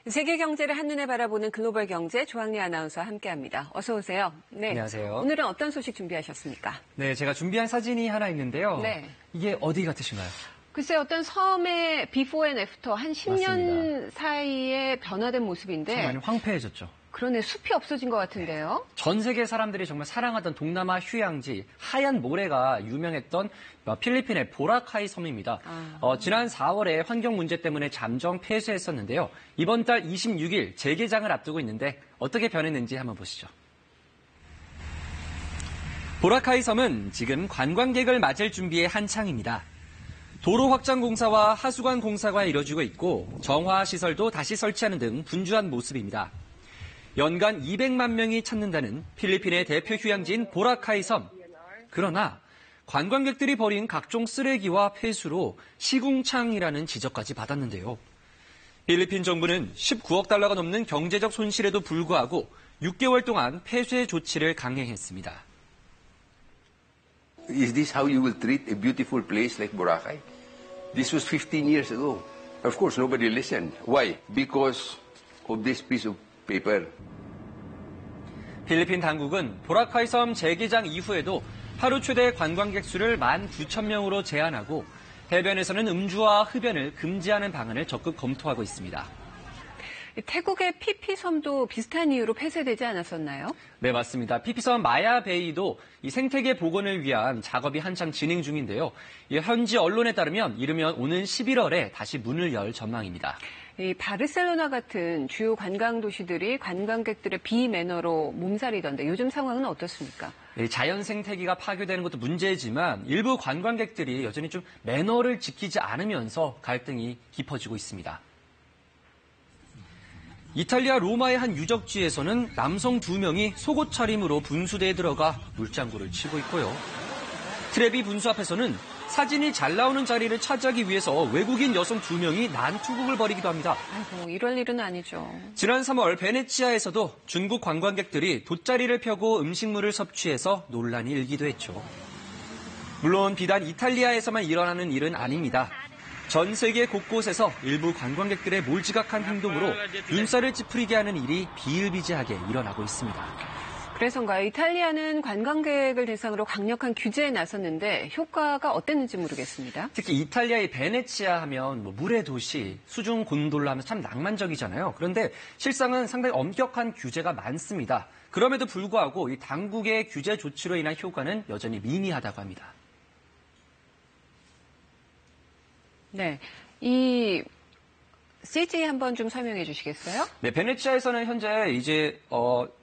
세계 경제를 한눈에 바라보는 글로벌 경제 조항래 아나운서와 함께합니다. 어서 오세요. 네. 안녕하세요. 오늘은 어떤 소식 준비하셨습니까? 네, 제가 준비한 사진이 하나 있는데요. 네. 이게 어디 같으신가요? 글쎄 어떤 섬의 비포 앤 애프터 한 10년 맞습니다. 사이에 변화된 모습인데 참 많이 황폐해졌죠. 그러네, 숲이 없어진 것 같은데요. 전 세계 사람들이 정말 사랑하던 동남아 휴양지 하얀 모래가 유명했던 필리핀의 보라카이 섬입니다. 지난 4월에 환경 문제 때문에 잠정 폐쇄했었는데요. 이번 달 26일 재개장을 앞두고 있는데 어떻게 변했는지 한번 보시죠. 보라카이 섬은 지금 관광객을 맞을 준비에 한창입니다. 도로 확장 공사와 하수관 공사가 이뤄지고 있고 정화 시설도 다시 설치하는 등 분주한 모습입니다. 연간 200만 명이 찾는다는 필리핀의 대표 휴양지인 보라카이 섬. 그러나 관광객들이 버린 각종 쓰레기와 폐수로 시궁창이라는 지적까지 받았는데요. 필리핀 정부는 19억 달러가 넘는 경제적 손실에도 불구하고 6개월 동안 폐쇄 조치를 강행했습니다. Is this how you will treat a beautiful place like Boracay? This was 15 years ago. Of course, nobody listened. Why? Because of this piece of paper. 필리핀 당국은 보라카이 섬 재개장 이후에도 하루 최대 관광객 수를 19,000명으로 제한하고 해변에서는 음주와 흡연을 금지하는 방안을 적극 검토하고 있습니다. 태국의 피피섬도 비슷한 이유로 폐쇄되지 않았었나요? 네, 맞습니다. 피피섬 마야베이도 이 생태계 복원을 위한 작업이 한창 진행 중인데요. 현지 언론에 따르면 이르면 오는 11월에 다시 문을 열 전망입니다. 이 바르셀로나 같은 주요 관광 도시들이 관광객들의 비매너로 몸살이던데 요즘 상황은 어떻습니까? 자연 생태계가 파괴되는 것도 문제지만 일부 관광객들이 여전히 좀 매너를 지키지 않으면서 갈등이 깊어지고 있습니다. 이탈리아 로마의 한 유적지에서는 남성 2명이 속옷 차림으로 분수대에 들어가 물장구를 치고 있고요. 트레비 분수 앞에서는 사진이 잘 나오는 자리를 차지하기 위해서 외국인 여성 2명이 난투극을 벌이기도 합니다. 아이고, 이럴 일은 아니죠. 지난 3월 베네치아에서도 중국 관광객들이 돗자리를 펴고 음식물을 섭취해서 논란이 일기도 했죠. 물론 비단 이탈리아에서만 일어나는 일은 아닙니다. 전 세계 곳곳에서 일부 관광객들의 몰지각한 행동으로 눈살을 찌푸리게 하는 일이 비일비재하게 일어나고 있습니다. 그래서인가요? 이탈리아는 관광객을 대상으로 강력한 규제에 나섰는데 효과가 어땠는지 모르겠습니다. 특히 이탈리아의 베네치아 하면 물의 도시, 수중 곤돌라 하면 참 낭만적이잖아요. 그런데 실상은 상당히 엄격한 규제가 많습니다. 그럼에도 불구하고 이 당국의 규제 조치로 인한 효과는 여전히 미미하다고 합니다. 네, 이 CG 한번 좀 설명해 주시겠어요? 네, 베네치아에서는 현재 이제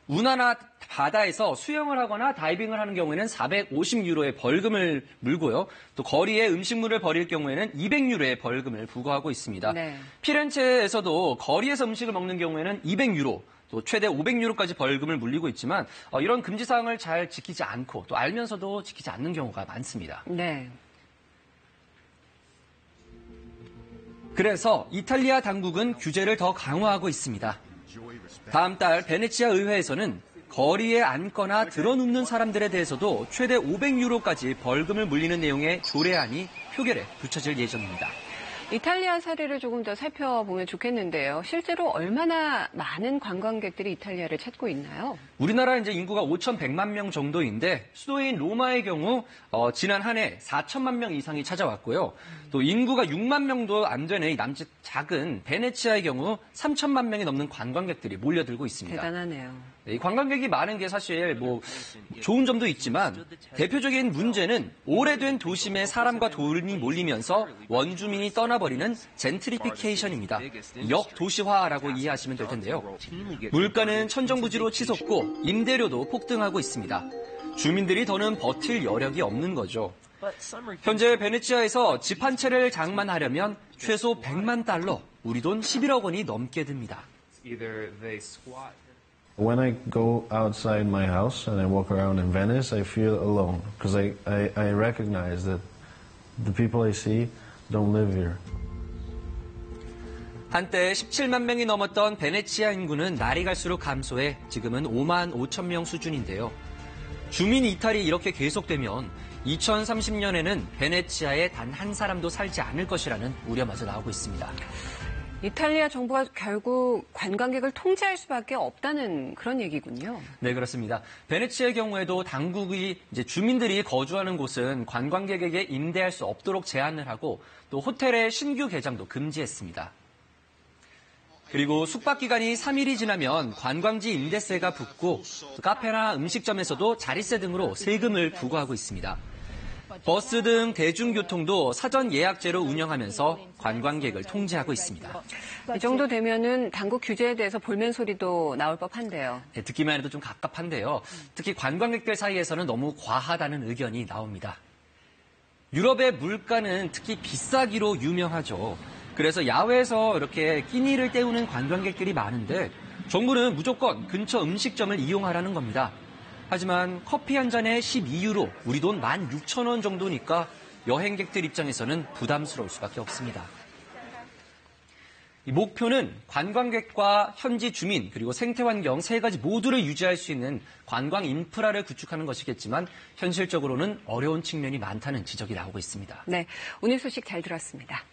운하나 바다에서 수영을 하거나 다이빙을 하는 경우에는 450유로의 벌금을 물고요. 또 거리에 음식물을 버릴 경우에는 200유로의 벌금을 부과하고 있습니다. 네. 피렌체에서도 거리에서 음식을 먹는 경우에는 200유로, 또 최대 500유로까지 벌금을 물리고 있지만 이런 금지 사항을 잘 지키지 않고 또 알면서도 지키지 않는 경우가 많습니다. 네. 그래서 이탈리아 당국은 규제를 더 강화하고 있습니다. 다음 달 베네치아 의회에서는 거리에 앉거나 들어눕는 사람들에 대해서도 최대 500유로까지 벌금을 물리는 내용의 조례안이 표결에 붙여질 예정입니다. 이탈리아 사례를 조금 더 살펴보면 좋겠는데요. 실제로 얼마나 많은 관광객들이 이탈리아를 찾고 있나요? 우리나라 이제 인구가 5,100만 명 정도인데 수도인 로마의 경우 지난 한 해 4천만 명 이상이 찾아왔고요. 또 인구가 6만 명도 안 되는 이 남짓 작은 베네치아의 경우 3천만 명이 넘는 관광객들이 몰려들고 있습니다. 대단하네요. 이 관광객이 많은 게 사실 좋은 점도 있지만 대표적인 문제는 오래된 도심에 사람과 돈이 몰리면서 원주민이 떠나버리는 젠트리피케이션입니다. 역도시화라고 이해하시면 될 텐데요. 물가는 천정부지로 치솟고 임대료도 폭등하고 있습니다. 주민들이 더는 버틸 여력이 없는 거죠. 현재 베네치아에서 집 한 채를 장만하려면 최소 100만 달러, 우리 돈 11억 원이 넘게 듭니다. When I go outside my house and I walk around in Venice, I feel alone because I recognize that the people I see don't live here. 한때 17만 명이 넘었던 베네치아 인구는 날이 갈수록 감소해 지금은 5만 5천 명 수준인데요. 주민 이탈이 이렇게 계속되면 2030년에는 베네치아에 단 한 사람도 살지 않을 것이라는 우려마저 나오고 있습니다. 이탈리아 정부가 결국 관광객을 통제할 수밖에 없다는 그런 얘기군요. 네, 그렇습니다. 베네치아의 경우에도 당국이 이제 주민들이 거주하는 곳은 관광객에게 임대할 수 없도록 제한을 하고 또 호텔의 신규 개장도 금지했습니다. 그리고 숙박 기간이 3일이 지나면 관광지 임대세가 붙고 카페나 음식점에서도 자릿세 등으로 세금을 부과하고 있습니다. 버스 등 대중교통도 사전 예약제로 운영하면서 관광객을 통제하고 있습니다. 이 정도 되면은 당국 규제에 대해서 볼멘 소리도 나올 법한데요. 네, 듣기만 해도 좀 갑갑한데요. 특히 관광객들 사이에서는 너무 과하다는 의견이 나옵니다. 유럽의 물가는 특히 비싸기로 유명하죠. 그래서 야외에서 이렇게 끼니를 때우는 관광객들이 많은데 정부는 무조건 근처 음식점을 이용하라는 겁니다. 하지만 커피 한 잔에 12유로, 우리 돈 16,000원 정도니까 여행객들 입장에서는 부담스러울 수밖에 없습니다. 이 목표는 관광객과 현지 주민 그리고 생태환경 세 가지 모두를 유지할 수 있는 관광 인프라를 구축하는 것이겠지만 현실적으로는 어려운 측면이 많다는 지적이 나오고 있습니다. 네, 오늘 소식 잘 들었습니다.